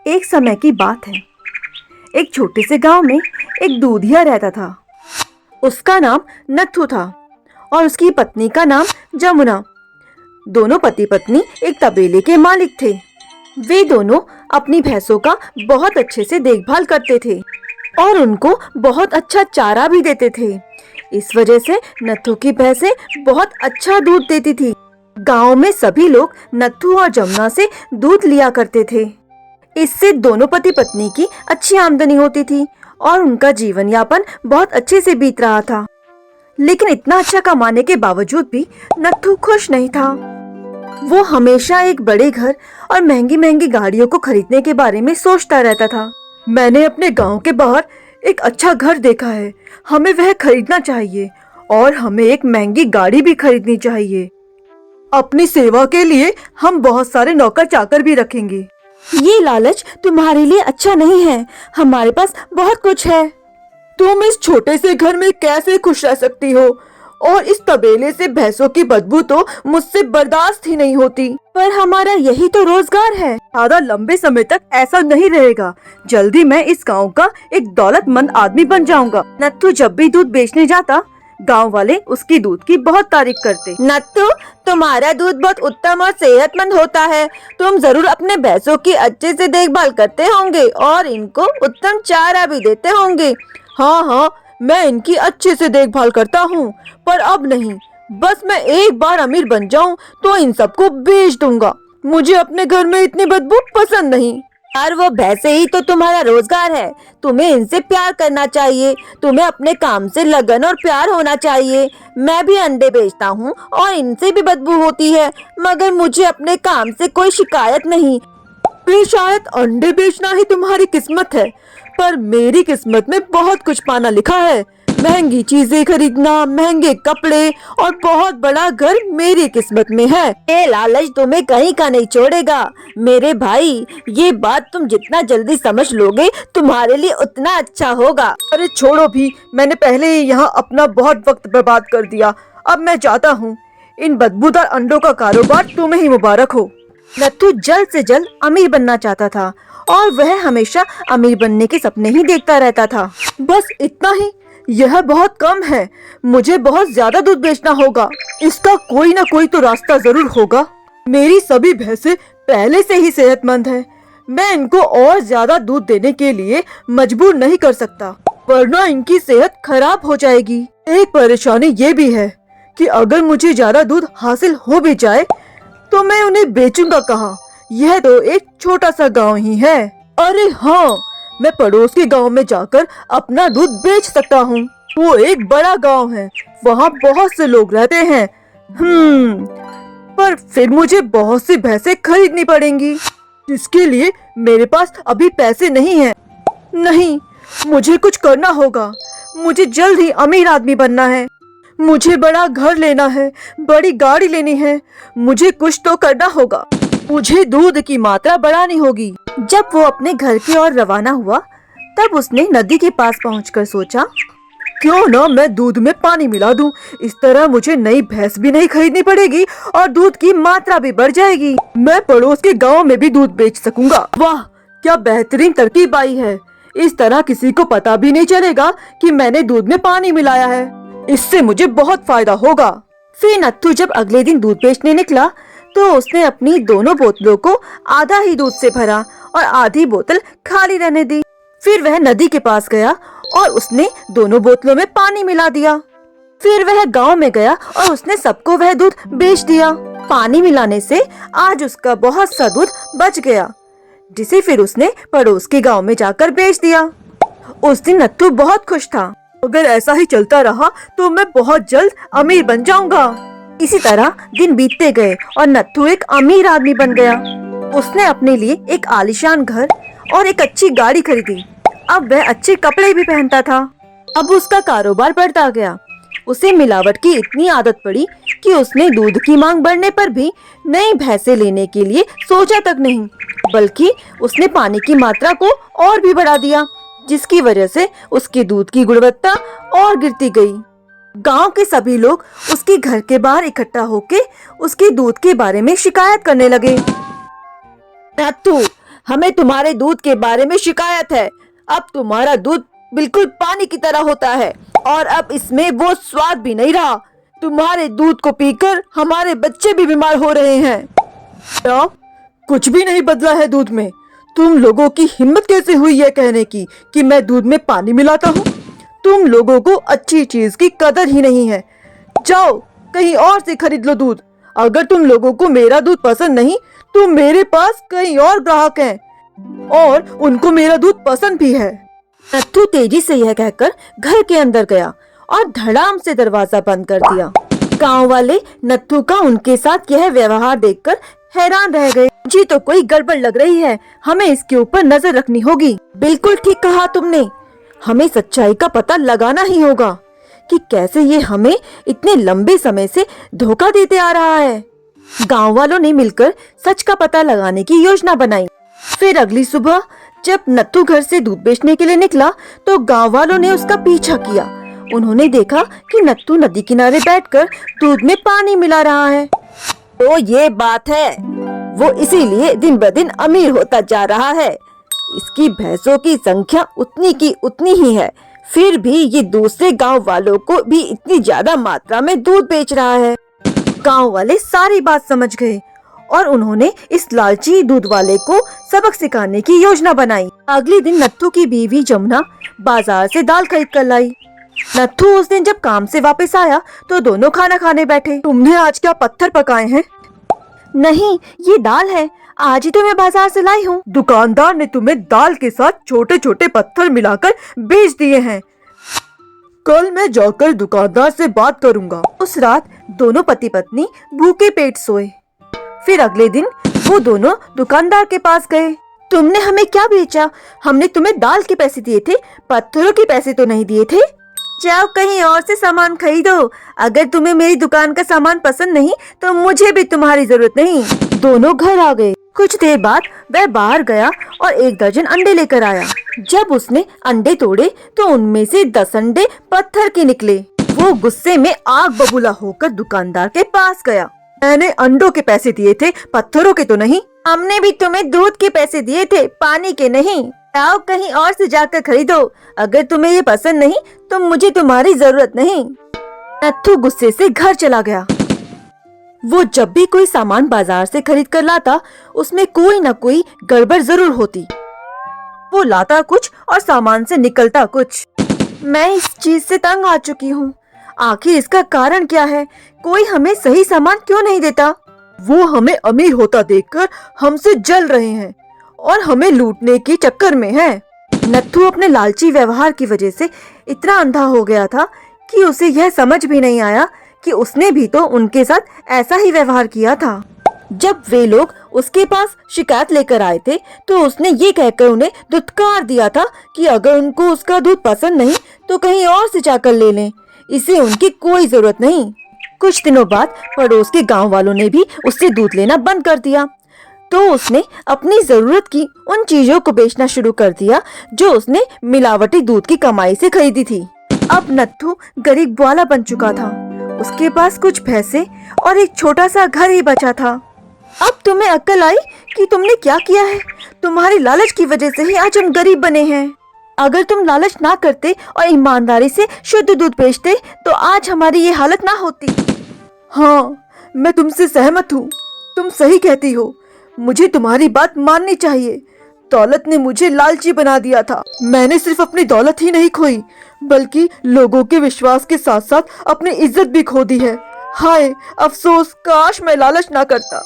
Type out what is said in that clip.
एक समय की बात है। एक छोटे से गांव में एक दूधिया रहता था। उसका नाम नत्थू था और उसकी पत्नी का नाम जमुना। दोनों पति पत्नी एक तबेले के मालिक थे। वे दोनों अपनी भैंसों का बहुत अच्छे से देखभाल करते थे और उनको बहुत अच्छा चारा भी देते थे। इस वजह से नत्थू की भैंसें बहुत अच्छा दूध देती थी। गांव में सभी लोग नत्थू और जमुना से दूध लिया करते थे। इससे दोनों पति पत्नी की अच्छी आमदनी होती थी और उनका जीवन यापन बहुत अच्छे से बीत रहा था। लेकिन इतना अच्छा कमाने के बावजूद भी नत्थू खुश नहीं था। वो हमेशा एक बड़े घर और महंगी महंगी गाड़ियों को खरीदने के बारे में सोचता रहता था। मैंने अपने गांव के बाहर एक अच्छा घर देखा है, हमें वह खरीदना चाहिए और हमें एक महंगी गाड़ी भी खरीदनी चाहिए। अपनी सेवा के लिए हम बहुत सारे नौकर चाकर भी रखेंगे। ये लालच तुम्हारे लिए अच्छा नहीं है, हमारे पास बहुत कुछ है। तुम इस छोटे से घर में कैसे खुश रह सकती हो? और इस तबेले से भैंसों की बदबू तो मुझसे बर्दाश्त ही नहीं होती। पर हमारा यही तो रोजगार है। ज्यादा लंबे समय तक ऐसा नहीं रहेगा। जल्दी मैं इस गांव का एक दौलतमंद आदमी बन जाऊंगा। नत्थू जब भी दूध बेचने जाता, गांव वाले उसकी दूध की बहुत तारीफ करते। नत्थू, तुम्हारा दूध बहुत उत्तम और सेहतमंद होता है। तुम जरूर अपने भैंसों की अच्छे से देखभाल करते होंगे और इनको उत्तम चारा भी देते होंगे। हाँ हाँ, मैं इनकी अच्छे से देखभाल करता हूँ, पर अब नहीं। बस मैं एक बार अमीर बन जाऊँ तो इन सबको बेच दूंगा। मुझे अपने घर में इतनी बदबू पसंद नहीं। यार, वो भैंसे ही तो तुम्हारा रोजगार है। तुम्हें इनसे प्यार करना चाहिए। तुम्हें अपने काम से लगन और प्यार होना चाहिए। मैं भी अंडे बेचता हूँ और इनसे भी बदबू होती है, मगर मुझे अपने काम से कोई शिकायत नहीं। फिर शायद अंडे बेचना ही तुम्हारी किस्मत है, पर मेरी किस्मत में बहुत कुछ पाना लिखा है। महंगी चीजें खरीदना, महंगे कपड़े और बहुत बड़ा घर मेरी किस्मत में है। ये लालच तुम्हें कहीं का नहीं छोड़ेगा मेरे भाई। ये बात तुम जितना जल्दी समझ लोगे तुम्हारे लिए उतना अच्छा होगा। अरे छोड़ो भी, मैंने पहले ही यहाँ अपना बहुत वक्त बर्बाद कर दिया। अब मैं चाहता हूँ इन बदबूदार अंडों का कारोबार तुम्हें ही मुबारक हो। नत्थू जल्द से जल्द अमीर बनना चाहता था और वह हमेशा अमीर बनने के सपने ही देखता रहता था। बस इतना ही, यह बहुत कम है। मुझे बहुत ज्यादा दूध बेचना होगा। इसका कोई ना कोई तो रास्ता जरूर होगा। मेरी सभी भैंसें पहले से ही सेहतमंद हैं। मैं इनको और ज्यादा दूध देने के लिए मजबूर नहीं कर सकता, वरना इनकी सेहत खराब हो जाएगी। एक परेशानी ये भी है कि अगर मुझे ज्यादा दूध हासिल हो भी जाए तो मैं उन्हें बेचूंगा कहाँ? यह तो एक छोटा सा गांव ही है। अरे हाँ, मैं पड़ोस के गांव में जाकर अपना दूध बेच सकता हूँ। वो एक बड़ा गांव है, वहाँ बहुत से लोग रहते हैं। पर फिर मुझे बहुत सी भैंसें खरीदनी पड़ेंगी, जिसके लिए मेरे पास अभी पैसे नहीं हैं। नहीं, मुझे कुछ करना होगा। मुझे जल्द ही अमीर आदमी बनना है। मुझे बड़ा घर लेना है, बड़ी गाड़ी लेनी है। मुझे कुछ तो करना होगा। मुझे दूध की मात्रा बढ़ानी होगी। जब वो अपने घर की ओर रवाना हुआ, तब उसने नदी के पास पहुंचकर सोचा, क्यों न मैं दूध में पानी मिला दूं। इस तरह मुझे नई भैंस भी नहीं खरीदनी पड़ेगी और दूध की मात्रा भी बढ़ जाएगी। मैं पड़ोस के गांव में भी दूध बेच सकूंगा। वाह, क्या बेहतरीन तरकीब आई है। इस तरह किसी को पता भी नहीं चलेगा कि मैंने दूध में पानी मिलाया है। इससे मुझे बहुत फायदा होगा। फिर नत्थू जब अगले दिन दूध बेचने निकला तो उसने अपनी दोनों बोतलों को आधा ही दूध से भरा और आधी बोतल खाली रहने दी। फिर वह नदी के पास गया और उसने दोनों बोतलों में पानी मिला दिया। फिर वह गांव में गया और उसने सबको वह दूध बेच दिया। पानी मिलाने से आज उसका बहुत सा दूध बच गया, जिसे फिर उसने पड़ोस के गांव में जाकर बेच दिया। उस दिन नत्थू बहुत खुश था। अगर ऐसा ही चलता रहा तो मैं बहुत जल्द अमीर बन जाऊंगा। इसी तरह दिन बीतते गए और नत्थू एक अमीर आदमी बन गया। उसने अपने लिए एक आलीशान घर और एक अच्छी गाड़ी खरीदी। अब वह अच्छे कपड़े भी पहनता था। अब उसका कारोबार बढ़ता गया। उसे मिलावट की इतनी आदत पड़ी कि उसने दूध की मांग बढ़ने पर भी नई भैंसें लेने के लिए सोचा तक नहीं, बल्कि उसने पानी की मात्रा को और भी बढ़ा दिया, जिसकी वजह से उसके दूध की गुणवत्ता और गिरती गई। गांव के सभी लोग उसके घर के बाहर इकट्ठा होकर उसके दूध के बारे में शिकायत करने लगे। नत्थू, हमें तुम्हारे दूध के बारे में शिकायत है। अब तुम्हारा दूध बिल्कुल पानी की तरह होता है और अब इसमें वो स्वाद भी नहीं रहा। तुम्हारे दूध को पीकर हमारे बच्चे भी बीमार हो रहे हैं। क्या? कुछ भी नहीं बदला है दूध में। तुम लोगों की हिम्मत कैसे हुई यह कहने की कि मैं दूध में पानी मिलाता हूँ? तुम लोगों को अच्छी चीज की कदर ही नहीं है। जाओ कहीं और से खरीद लो दूध। अगर तुम लोगों को मेरा दूध पसंद नहीं तो मेरे पास कई और ग्राहक हैं और उनको मेरा दूध पसंद भी है। नत्थू तेजी से यह कहकर घर के अंदर गया और धड़ाम से दरवाजा बंद कर दिया। गांव वाले नत्थू का उनके साथ यह व्यवहार देखकर हैरान रह गए। जी तो कोई गड़बड़ लग रही है, हमें इसके ऊपर नजर रखनी होगी। बिल्कुल ठीक कहा तुमने, हमें सच्चाई का पता लगाना ही होगा कि कैसे ये हमें इतने लंबे समय से धोखा देते आ रहा है। गांव वालों ने मिलकर सच का पता लगाने की योजना बनाई। फिर अगली सुबह जब नत्थू घर से दूध बेचने के लिए निकला तो गांव वालों ने उसका पीछा किया। उन्होंने देखा कि नत्थू नदी किनारे बैठकर दूध में पानी मिला रहा है। तो ये बात है, वो इसीलिए दिन ब दिन अमीर होता जा रहा है। इसकी भैंसों की संख्या उतनी की उतनी ही है, फिर भी ये दूसरे गांव वालों को भी इतनी ज्यादा मात्रा में दूध बेच रहा है। गांव वाले सारी बात समझ गए और उन्होंने इस लालची दूध वाले को सबक सिखाने की योजना बनाई। अगले दिन नत्थू की बीवी जमुना बाजार से दाल खरीद कर लाई। नत्थू उस दिन जब काम से वापस आया तो दोनों खाना खाने बैठे। तुमने आज क्या पत्थर पकाए हैं? नहीं, ये दाल है, आज ही तो मैं बाजार से लाई हूँ। दुकानदार ने तुम्हें दाल के साथ छोटे छोटे पत्थर मिलाकर बेच दिए हैं। कल मैं जाकर दुकानदार से बात करूँगा। उस रात दोनों पति पत्नी भूखे पेट सोए। फिर अगले दिन वो दोनों दुकानदार के पास गए। तुमने हमें क्या बेचा? हमने तुम्हें दाल के पैसे दिए थे, पत्थरों के पैसे तो नहीं दिए थे। जाओ कहीं और से सामान खरीदो। अगर तुम्हें मेरी दुकान का सामान पसंद नहीं तो मुझे भी तुम्हारी जरूरत नहीं। दोनों घर आ गए। कुछ देर बाद वह बाहर गया और 1 दर्जन अंडे लेकर आया। जब उसने अंडे तोड़े तो उनमें से 10 अंडे पत्थर के निकले। वो गुस्से में आग बबूला होकर दुकानदार के पास गया। मैंने अंडों के पैसे दिए थे, पत्थरों के तो नहीं। हमने भी तुम्हें दूध के पैसे दिए थे, पानी के नहीं। आओ कहीं और से जाकर खरीदो। अगर तुम्हें ये पसंद नहीं तो मुझे तुम्हारी जरूरत नहीं। नत्थू गुस्से से घर चला गया। वो जब भी कोई सामान बाजार से खरीद कर लाता उसमें कोई न कोई गड़बड़ जरूर होती। वो लाता कुछ और सामान से निकलता कुछ। मैं इस चीज से तंग आ चुकी हूँ। आखिर इसका कारण क्या है? कोई हमें सही सामान क्यों नहीं देता? वो हमें अमीर होता देखकर हमसे जल रहे हैं और हमें लूटने के चक्कर में है। नत्थू अपने लालची व्यवहार की वजह से इतना अंधा हो गया था कि उसे यह समझ भी नहीं आया कि उसने भी तो उनके साथ ऐसा ही व्यवहार किया था। जब वे लोग उसके पास शिकायत लेकर आए थे तो उसने ये कहकर उन्हें धुतकार दिया था कि अगर उनको उसका दूध पसंद नहीं तो कहीं और से जाकर ले लें, इसे उनकी कोई जरूरत नहीं। कुछ दिनों बाद पड़ोस के गांव वालों ने भी उससे दूध लेना बंद कर दिया तो उसने अपनी जरूरत की उन चीजों को बेचना शुरू कर दिया जो उसने मिलावटी दूध की कमाई से खरीदी थी। अब नत्थू गरीब ग्वाला बन चुका था। उसके पास कुछ पैसे और एक छोटा सा घर ही बचा था। अब तुम्हें अक्ल आई कि तुमने क्या किया है? तुम्हारी लालच की वजह से ही आज हम गरीब बने हैं। अगर तुम लालच ना करते और ईमानदारी से शुद्ध दूध बेचते तो आज हमारी ये हालत ना होती। हाँ, मैं तुमसे सहमत हूँ। तुम सही कहती हो। मुझे तुम्हारी बात माननी चाहिए। दौलत ने मुझे लालची बना दिया था। मैंने सिर्फ अपनी दौलत ही नहीं खोई बल्कि लोगों के विश्वास के साथ साथ अपनी इज्जत भी खो दी है। हाय अफसोस, काश मैं लालच ना करता।